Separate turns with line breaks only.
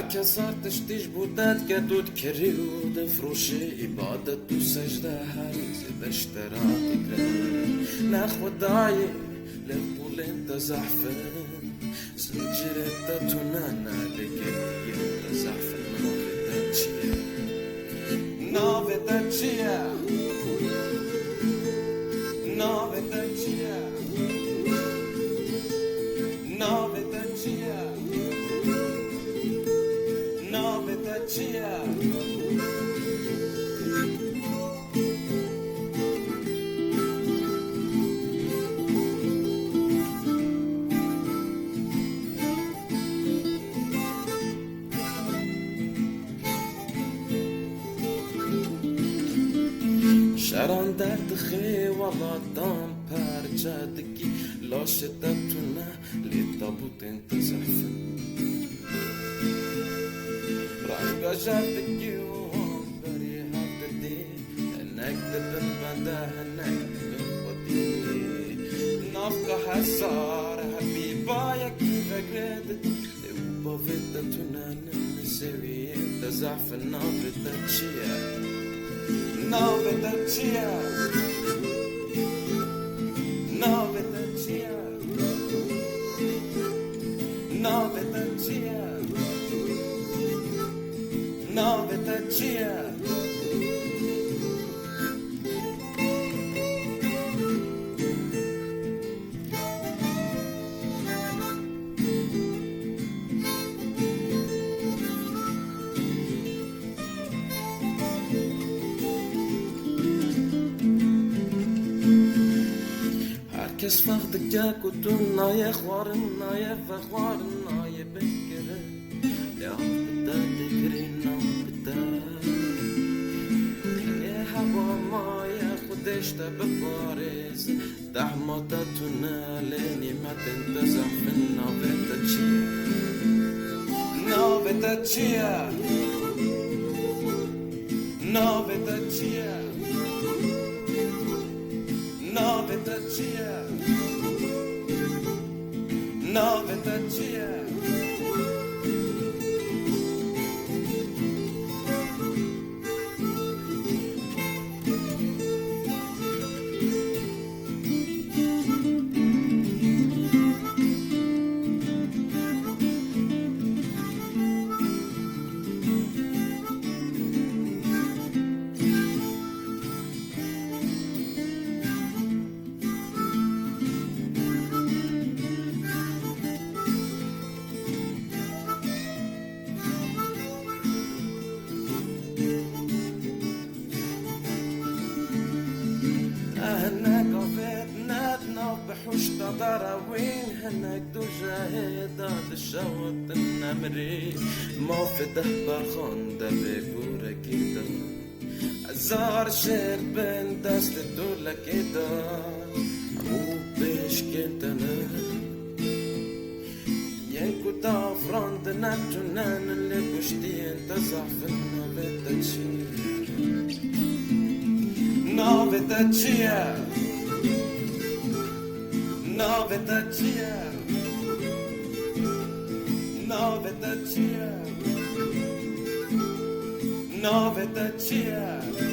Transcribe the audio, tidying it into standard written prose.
Herkes artistиш budet که دود کریود فروشی عبادت و سجده حریز بشتراکی کرد نه خدایی لقبول انت زحفن زنجرت تونانا لگری انت زحفن ناویت چیه ناویت چیه ناویت چیه ناویت چیه شران درد خیوالاتان پرچدگی لاشدتونه لتابوت انت زحفن رنگا جدگی و بری هفتدی هنک دبن بنده هنک دبن خودی نافقه هزار حبیبا یکی فکرد او باویدتونه نمیسوی انت زحفن نافیدت چیه ناویت چیه ناویت چیه ناویت چیه ناویت چیه Herkes farklı gel kutun naye xwarın naye ve xwarın naye bekere ya bida dikrin nam bida ya hava maye خودش ده بپارز دحماتا تونالنی متن تزحفن ناویتا چیه ناویتا چیه ناویتا چیه ناویتا چیه ناویتا چیه هناك وفيت نادنا بحوشتا دراوين هناك دو جاهدات الشوط النمري ما في دهبر خانده بگوره كده هزار شير بين دست الدولة كده همو بيش كنتنا ينكو تافراند نبجنان اللي بشتي انت زعفنا بتتشير ناویتا چیه ناویتا چیه ناویتا چیه ناویتا چیه